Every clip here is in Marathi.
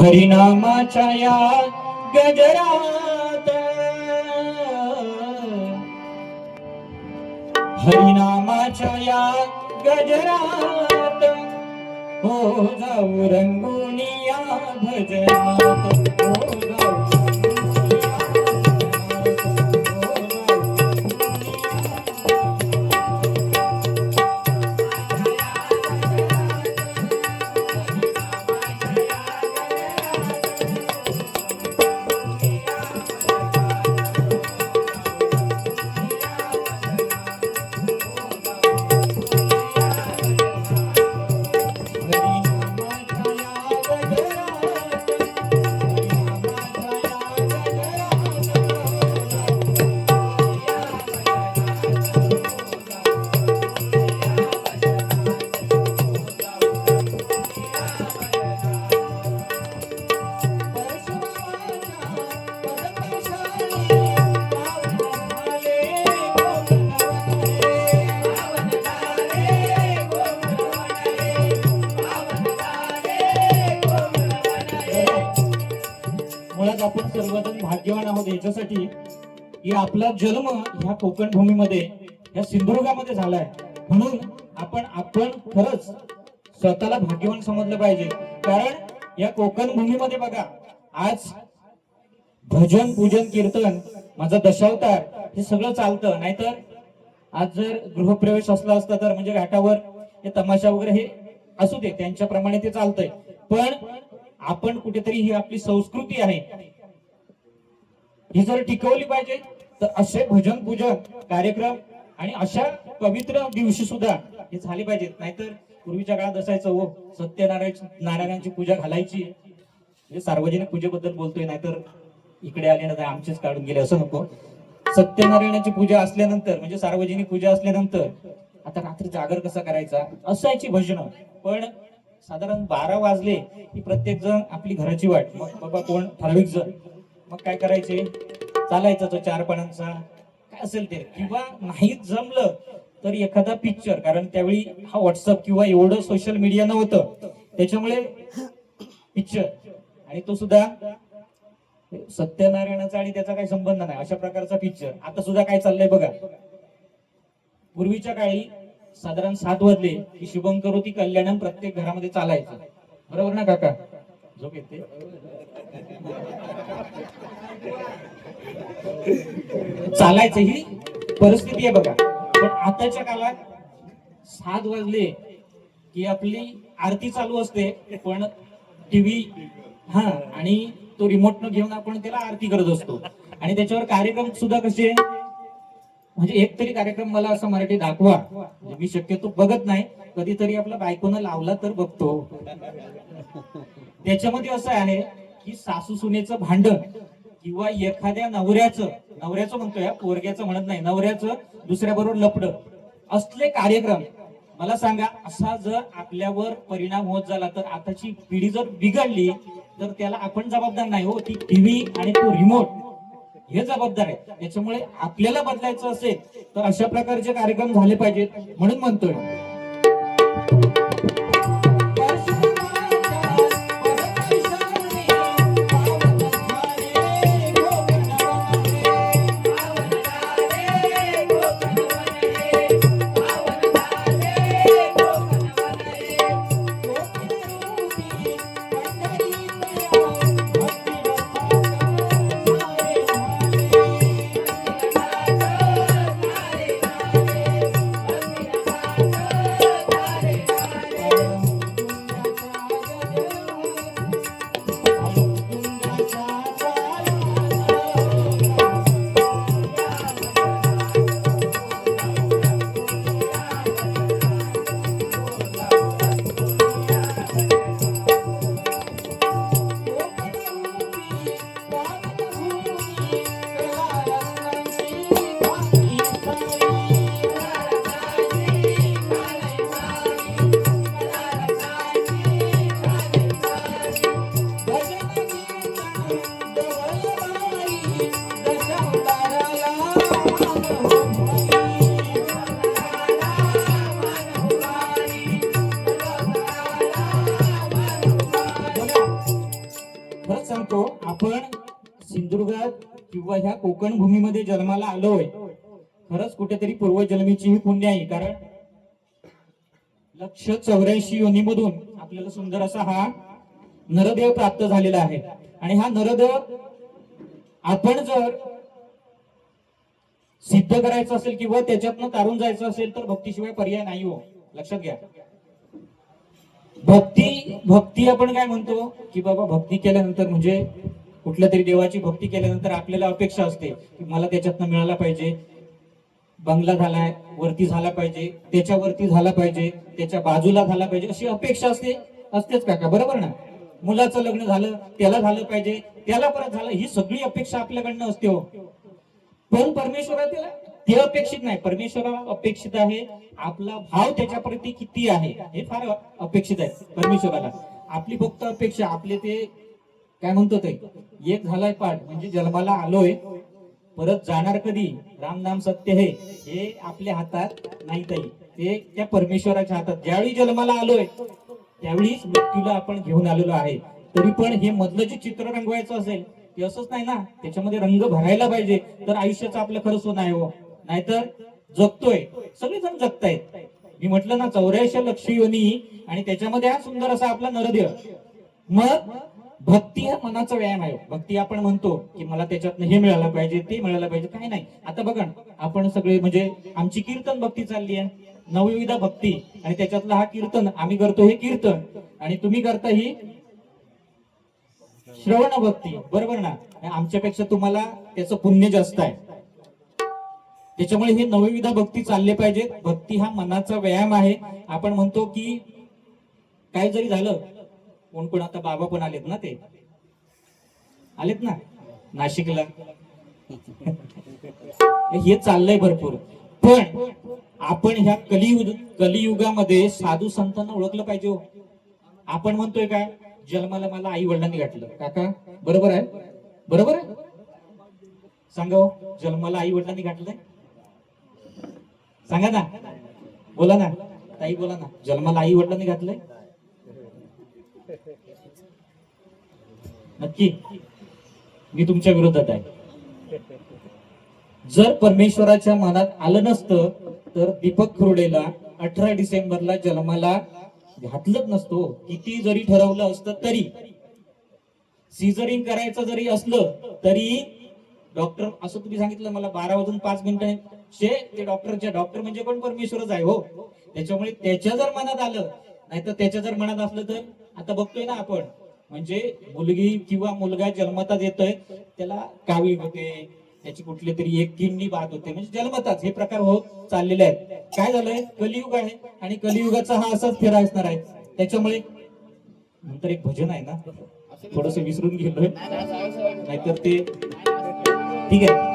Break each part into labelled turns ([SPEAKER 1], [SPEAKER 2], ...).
[SPEAKER 1] हरिनामाच्या या गजरात, हरिनामाच्या या गजरात, हो जाऊ रंगून या भजनात, हो जाऊ आपण सर्वजण भाग्यवान आहोत याच्यासाठी की आपला जन्म ह्या कोकण भूमीमध्ये ह्या सिंधुदुर्गामध्ये झालाय, म्हणून आपण खरंच स्वतःला भाग्यवान समजलं पाहिजे. कारण या कोकण भूमीमध्ये बघा, आज भजन पूजन कीर्तन माझा दशावतार हे सगळं चालतं. नाहीतर आज जर गृहप्रवेश असला असता तर म्हणजे घाटावर हे तमाशा वगैरे हे असू दे, त्यांच्याप्रमाणे ते चालतंय. पण आपण कुठेतरी ही आपली संस्कृती आहे ही जर टिकवली पाहिजे तर असे भजन पूजन कार्यक्रम आणि अशा पवित्र दिवशी सुद्धा हे झाले पाहिजेत. नाहीतर पूर्वीच्या काळात असायचं, हो नारायणांची पूजा घालायची, म्हणजे सार्वजनिक पूजेबद्दल बोलतोय, नाहीतर इकडे आले ना आमचेच काढून गेले असं नको. सत्यनारायणाची पूजा असल्यानंतर म्हणजे सार्वजनिक पूजा असल्यानंतर आता रात्री जागर कसा करायचा असायची भजन. पण साधारण 12 वाजले की प्रत्येक जण आपली घराची वाट, मग बाबा कोण ठराविक जण मग काय करायचे, चालायचा तो 4 पानांचा काय असेल ते, किंवा नाही जमलं तर एखादा पिक्चर. कारण त्यावेळी हा व्हॉट्सअप किंवा एवढं सोशल मीडिया नव्हतं, त्याच्यामुळे पिक्चर, आणि तो सुद्धा सत्यनारायणाचा आणि त्याचा काही संबंध नाही अशा प्रकारचा पिक्चर. आता सुद्धा काय चाललंय बघा, पूर्वीच्या काळी साधारण 7 वाजले की शुभम करोती कल्याणम प्रत्येक घरामध्ये चालायचं, बरोबर ना काका? झोप येते. चालायचं ही परिस्थिती आहे बघा. पण आताच्या काळात 7 वाजले की आपली आरती चालू असते, पण टीव्ही आणि तो रिमोट न घेऊन आपण त्याला आरती करत असतो. आणि त्याच्यावर कार्यक्रम सुद्धा कसे, म्हणजे एक तरी कार्यक्रम मला असं मराठी दाखवा, म्हणजे मी शक्यतो बघत नाही, कधीतरी आपल्या बायकोनं लावला तर बघतो. त्याच्यामध्ये असं आहे की सासू सुनेचं भांडण किंवा एखाद्या नवऱ्याचं म्हणतोय, पोरग्याचं म्हणत नाही, नवऱ्याचं दुसऱ्याबरोबर लपड असले कार्यक्रम. मला सांगा, असा जर आपल्यावर परिणाम होत झाला तर आताची पिढी जर बिघडली तर त्याला आपण जबाबदार नाही, हो ती टीव्ही आणि तो रिमोट हे जबाबदार आहे. त्याच्यामुळे आपल्याला बदलायचं असेल तर अशा प्रकारचे कार्यक्रम झाले पाहिजेत, म्हणून म्हणतोय. खरंच सांगतो, आपण सिंधुदुर्गात किंवा ह्या कोकण भूमीमध्ये जन्माला आलोय, खरंच कुठेतरी पूर्वजन्मीची ही पुण्य आहे. कारण 184 योनीमधून आपल्याला सुंदर असा हा नरदेव प्राप्त झालेला आहे. आणि हा नरदेव आपण जर सिद्ध करायचं असेल किंवा त्याच्यातनं तारून जायचं असेल तर भक्तीशिवाय पर्याय नाही हो, लक्षात घ्या. भक्ती आपण काय म्हणतो की बाबा भक्ती केल्यानंतर म्हणजे कुठल्या तरी देवाची भक्ती केल्यानंतर आपल्याला अपेक्षा असते की मला त्याच्यातनं मिळाला पाहिजे, बंगला झालाय वरती झाला पाहिजे, त्याच्यावरती झाला पाहिजे, त्याच्या बाजूला झाला पाहिजे, अशी अपेक्षा असतेच काका, बरोबर ना. मुलाचं लग्न झालं त्याला झालं पाहिजे, त्याला परत झालं, ही सगळी अपेक्षा आपल्याकडनं असते हो. पण परमेश्वराला ते अपेक्षित नाही. परमेश्वराला अपेक्षित आहे आपला भाव त्याच्याप्रती किती आहे, हे फार अपेक्षित आहे परमेश्वराला. आपली फक्त अपेक्षा आपले ते काय म्हणतो ते एक झालाय पाठ म्हणजे जन्माला आलोय, परत जाणार कधी, राम नाम सत्य हे आपल्या हातात नाही ताई, ते त्या परमेश्वराच्या हातात. ज्यावेळी जन्माला आलोय त्यावेळीच मृत्यूला आपण घेऊन आलेलो आहे. तरी पण हे मधलं जे चित्र रंगवायचं असेल ते असंच नाही ना, त्याच्यामध्ये रंग भरायला पाहिजे, तर आयुष्याचं आपलं खरं सोनं आहे हो. नाहीतर जगतोय, सगळेजण जगतायत. मी म्हटलं ना 84 लक्ष योनी आणि त्याच्यामध्ये हा सुंदर असा आपला नरदेव. मग भक्ती हा मनाचा व्यायाम आहे. भक्ती आपण म्हणतो की मला त्याच्यातनं हे मिळालं पाहिजे, ते मिळालं पाहिजे, काही नाही. आता बघा आपण सगळे म्हणजे आमची कीर्तन भक्ती चालली आहे, नवविधा भक्ती, आणि त्याच्यातलं हा कीर्तन आम्ही करतो, हे कीर्तन, आणि तुम्ही करता ही श्रवण भक्ती, बरोबर ना. आमच्यापेक्षा तुम्हाला त्याचं पुण्य जास्त आहे. त्याच्यामुळे हे नवविधा भक्ती चालले पाहिजे. भक्ती हा मनाचा व्यायाम आहे. आपण म्हणतो की काय जरी झालं, कोण कोण आता बाबा पण आलेत ना, ते आलेत ना नाशिकला, हे चाललंय भरपूर. पण आपण ह्या कलियुगामध्ये साधू संतांना ओळखलं पाहिजे हो. आपण म्हणतोय काय, जन्माला मला आई वडिलांनी घातलं, काका बरोबर आहे, बरोबर आहे, सांगा हो, जन्माला आई वडिलांनी घातलंय, सांगा ना, बोला ना ताई, बोला ना, जन्माला आई वडिलांनी घातलंय नक्की. मी तुमच्या विरोधात आहे. जर परमेश्वराच्या मनात आलं नसतं तर दीपक खुर्डेला 18 डिसेंबरला जन्माला घातलंच नसतो. किती जरी ठरवलं असतं तरी, सीझरिंग करायचं जरी असलं तरी, डॉक्टर असं तुम्ही सांगितलं मला 12 वाजून 5 मिनिटांचे, ते डॉक्टर म्हणजे पण परमेश्वरच आहे हो. त्याच्यामुळे त्याच्या जर मनात आलं, नाहीतर त्याच्या जर मनात असलं तर, आता बघतोय ना आपण, म्हणजे मुलगी किंवा मुलगा जन्मताच येतोय, त्याला कावीळ होते, त्याची कुठली तरी एक किडनी बाद होते, म्हणजे जन्मताच हे प्रकार होत चाललेले आहेत. काय झालंय, कलियुग आहे आणि कलियुगाचा हा असाच फेरा असणार आहे. त्याच्यामुळे नंतर एक भजन आहे ना, थोडस विसरून गेलोय, नाहीतर ते ठीक आहे.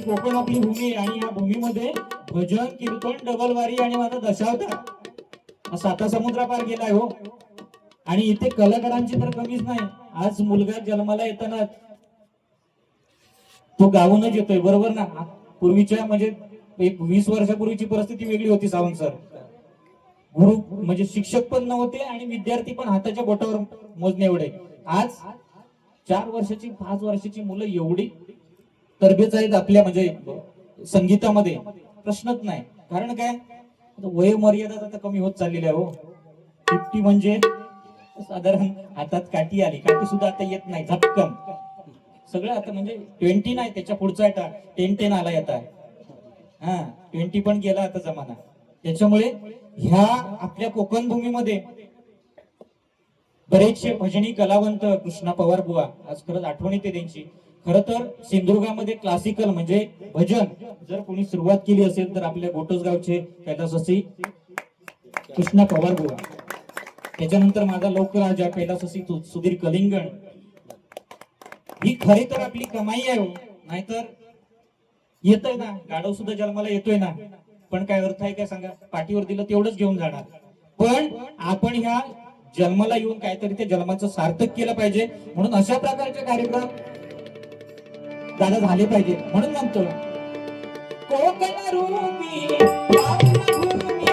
[SPEAKER 1] कोकण आपली भूमी, आणि या भूमीमध्ये भजन कीर्तन डबलवारी आणि माझा दशावतार साता समुद्रा पार गेलाय हो. आणि इथे कलाकारांची तर कमीच नाही. आज मुलगा जन्माला येताना तो गावूनच येतोय, बरोबर ना. पूर्वीच्या म्हणजे एक 20 वर्षापूर्वीची परिस्थिती वेगळी होती सावंत सर. गुरु म्हणजे शिक्षक पण नव्हते आणि विद्यार्थी पण हाताच्या बोटावर मोजणे एवढे. आज 4 वर्षाची 5 वर्षाची मुलं एवढी तरबेज आहेत आपल्या म्हणजे संगीतामध्ये, प्रश्नच नाही. कारण काय, वय मर्यादा आता कमी होत चाललेली आहे हो. 50 म्हणजे साधारण हातात काठी आली, काठी सुद्धा आता येत नाही, झपकन सगळं आता म्हणजे 20 नाही, त्याच्या पुढचा आता 10 आलाय आता. हा 20 पण गेला आता जमाना. त्याच्यामुळे ह्या आपल्या कोकण भूमीमध्ये बरेचसे भजनी कलावंत, कृष्णा पवार बुवा, आज खरंच आठवण येते त्यांची. खर तर सिंधुदुर्गामध्ये क्लासिकल म्हणजे भजन जर कोणी सुरुवात केली असेल तर आपल्या गोटसगावचे कैलासवासी कृष्णा पवार बुवा, त्याच्यानंतर माझा लोकराजा कैलासवासी सुधीर कलिंगण. ही खरी तर आपली कमाई आहे हो, नाहीतर येतोय ना गाढव सुद्धा जन्माला येतोय ना, पण काय अर्थ आहे काय सांगा? पाठीवर दिलं तेवढंच घेऊन जाणार. पण आपण ह्या जन्माला येऊन काहीतरी त्या जन्माचं सार्थक केलं पाहिजे, म्हणून अशा प्रकारचे कार्यक्रम दादा झाले पाहिजे. म्हणून म्हणतो कोकण रूपी पावनभूमी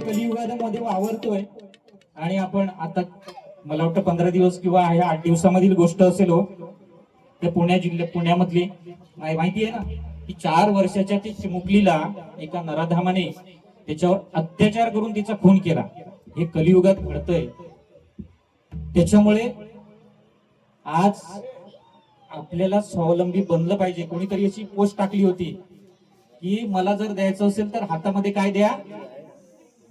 [SPEAKER 1] कलियुगामध्ये वावरतोय. आणि आपण आता मला वाटतं 15 दिवस किंवा 8 दिवसामधील गोष्ट असेल हो, त्या पुण्यामधली माहिती आहे ना की 4 वर्षाच्या ती चिमुकलीला एका नराधामाने त्याच्यावर अत्याचार करून तिचा खून केला. हे कलियुगात घडतंय. त्याच्यामुळे आज आपल्याला स्वावलंबी बनलं पाहिजे. कोणीतरी अशी पोस्ट टाकली होती की मला जर द्यायचं असेल तर हातामध्ये काय द्या,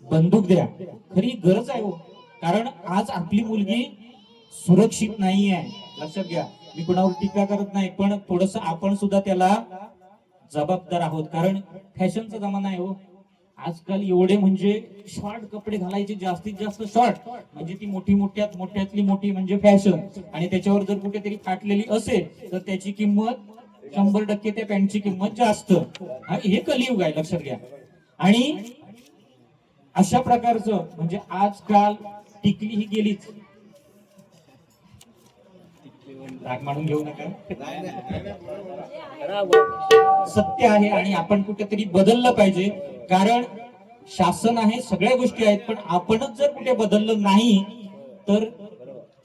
[SPEAKER 1] बंदूक द्या. खरी गरज आहे हो, कारण आज आपली मुलगी सुरक्षित नाही आहे. लक्षात घ्या, मी कुणावर टीका करत नाही, पण थोडस आपण सुद्धा त्याला जबाबदार आहोत. कारण फॅशनचा जमाना आहे हो. आजकाल एवढे म्हणजे शॉर्ट कपडे घालायचे, जास्तीत जास्त शॉर्ट, म्हणजे ती मोठ्यातली मोठी म्हणजे फॅशन. आणि त्याच्यावर जर कुठेतरी फाटलेली असेल तर त्याची किंमत 100% त्या पॅन्टची किंमत जास्त. हे कलियुग आहे, लक्षात घ्या. आणि अशा प्रकारचं म्हणजे आजकाल टिकली ही गेलीच. राग मानून घेऊ नका, सत्य आहे. आणि आपण कुठेतरी बदललं पाहिजे, कारण शासन आहे, सगळ्या गोष्टी आहेत, पण आपणच जर कुठे बदललं नाही तर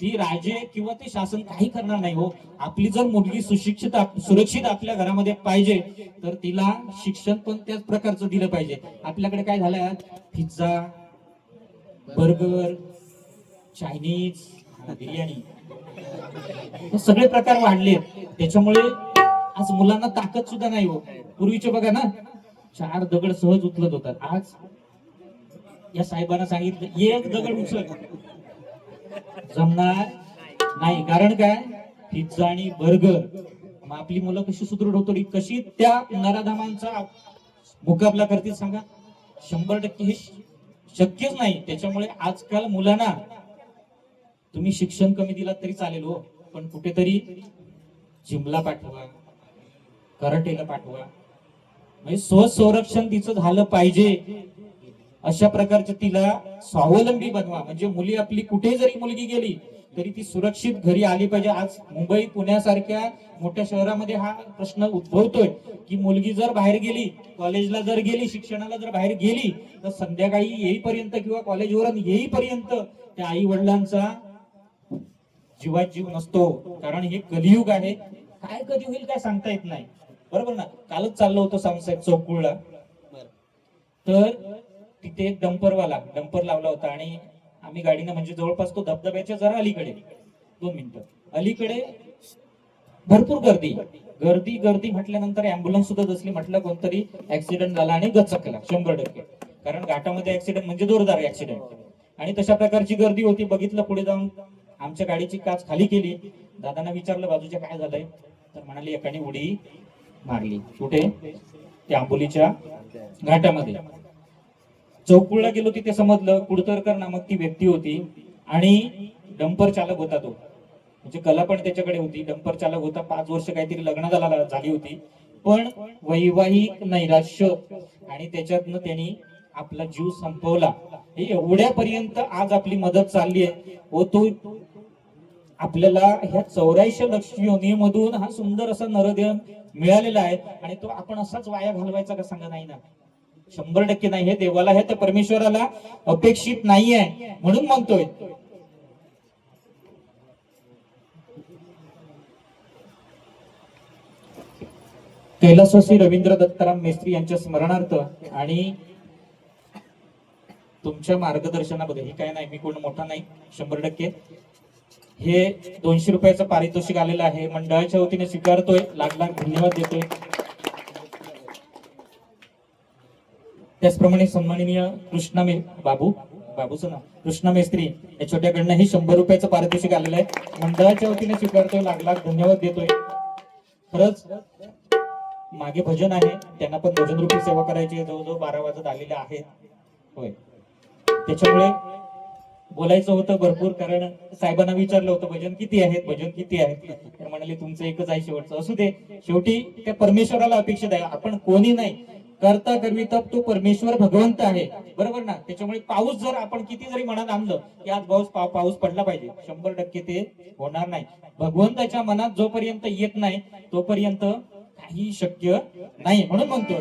[SPEAKER 1] ती राजे किंवा ते शासन काही करणार नाही हो. आपली जर मुलगी सुरक्षित आपल्या घरामध्ये पाहिजे तर तिला शिक्षण पण त्याच प्रकारचं दिलं पाहिजे. आपल्याकडे काय झालंय, पिझ्झा, बर्गर, चायनीज, बिर्याणी, हे सगळे प्रकार वाढले. त्याच्यामुळे आज मुलांना ताकद सुद्धा नाही हो. पूर्वीचे बघा ना, 4 दगड सहज उचलत होतात. आज या साहेबांना सांगितलं 1 दगड उचल, जमणार नाही. कारण काय, पिझ्झा आणि बर्गर. मग आपली मुलं कशी सुदृढ होतो, कशी त्या नराधामांचा मुकाबला करतील सांगा? 100% हे शक्यच नाही. त्याच्यामुळे आजकाल मुलांना तुम्ही शिक्षण कमी दिलात तरी चालेल हो, पण कुठेतरी जिमला पाठवा, कराटेला पाठवा, म्हणजे स्वसंरक्षण तिचं झालं पाहिजे. अशा प्रकारचं तिला स्वावलंबी बनवा. म्हणजे मुली आपली कुठे जरी मुलगी गेली तरी ती सुरक्षित घरी आली पाहिजे. आज मुंबई पुण्यासारख्या मोठ्या शहरामध्ये हा प्रश्न उद्भवतोय की मुलगी जर बाहेर गेली, कॉलेजला जर गेली, शिक्षणाला जर बाहेर गेली तर संध्याकाळी येईपर्यंत किंवा कॉलेजवरून येईपर्यंत त्या आई वडिलांचा जीवात जीव नसतो. कारण हे कलियुग आहे. काय कधी होईल काय सांगता येत नाही, बरोबर ना? कालच चाललो होतो सामसाहेब चौकुळला, तर तिथे एक डंपर लावला होता आणि आम्ही गाडीनं म्हणजे जवळपास तो धबधब्याच्या जरा अलीकडे 2 मिनिटं अलीकडे भरपूर गर्दी गर्दी गर्दी म्हटल्यानंतर अँब्युलन्स सुद्धा दिसली. म्हटलं कोणतरी ऍक्सिडेंट झाला आणि गचकला 100%. कारण घाटामध्ये ऍक्सिडेंट म्हणजे जोरदार ऍक्सिडेंट आणि तशा प्रकारची गर्दी होती. बघितलं पुढे जाऊन आमच्या गाडीची काच खाली केली. दादांना विचारलं बाजूच्या काय झालंय, तर म्हणाले एकाने उडी मारली. कुठे? त्या आंबोलीच्या घाटामध्ये. चौकुळला गेलो तिथे समजलं कुडतरकर नामक ती व्यक्ती होती आणि डंपर चालक होता तो. म्हणजे कला पण त्याच्याकडे होती. डंपर चालक होता. 5 वर्ष काहीतरी लग्न झाली होती, पण वैवाहिक नैराश्य आणि त्याच्यातनं त्यांनी आपला जीव संपवला. हे एवढ्यापर्यंत आज आपली मदत चालली आहे. व तो आपल्याला ह्या 84 लक्ष योनीमधून हा सुंदर असा नरदेह मिळालेला आहे आणि तो आपण असाच वाया घालवायचा का? सांगा नाही ना. 100% नाही. हे देवाला हे तर परमेश्वराला अपेक्षित नाही आहे म्हणून म्हणतोय. कैलासवासी रवींद्र दत्ताराम मेस्त्री यांच्या स्मरणार्थ आणि तुमच्या मार्गदर्शनाबद्दल, हे काय नाही मी कोण मोठा नाही, 100% हे 200 रुपयाचं पारितोषिक आलेलं आहे. मंडळाच्या वतीने स्वीकारतोय. लाख लाख धन्यवाद देतोय. त्याचप्रमाणे सन्माननीय बाबूचं नाव कृष्णा मेस्त्री या छोट्याकडनं हे 100 रुपयाचं पारितोषिक आलेलं आहे. मंडळाच्या वतीने स्वीकारतोय. लाख लाख धन्यवाद देतोय. खरंच मागे भजन आहे, त्यांना पण भजन रूपी सेवा करायची. जवळजवळ 12 वाजत आलेले आहेत. होय, त्याच्यामुळे बोलायचं होतं भरपूर. कारण साहेबांना विचारलं होतं भजन किती आहेत, तर म्हणाले तुमचं एकच आहे शेवटचं. असू दे, शेवटी त्या परमेश्वराला अपेक्षित आहे. आपण कोणी नाही, करता करविता तो परमेश्वर भगवंत आहे, बरोबर ना. त्याच्यामुळे पाऊस जर आपण किती जरी मनात आणलं की आज पाऊस पडला पाहिजे, 100% ते होणार नाही. भगवंताच्या मनात जोपर्यंत येत नाही तोपर्यंत काही शक्य नाही. म्हणून म्हणतो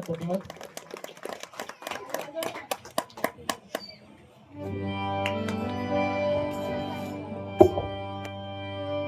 [SPEAKER 1] धन्यवाद.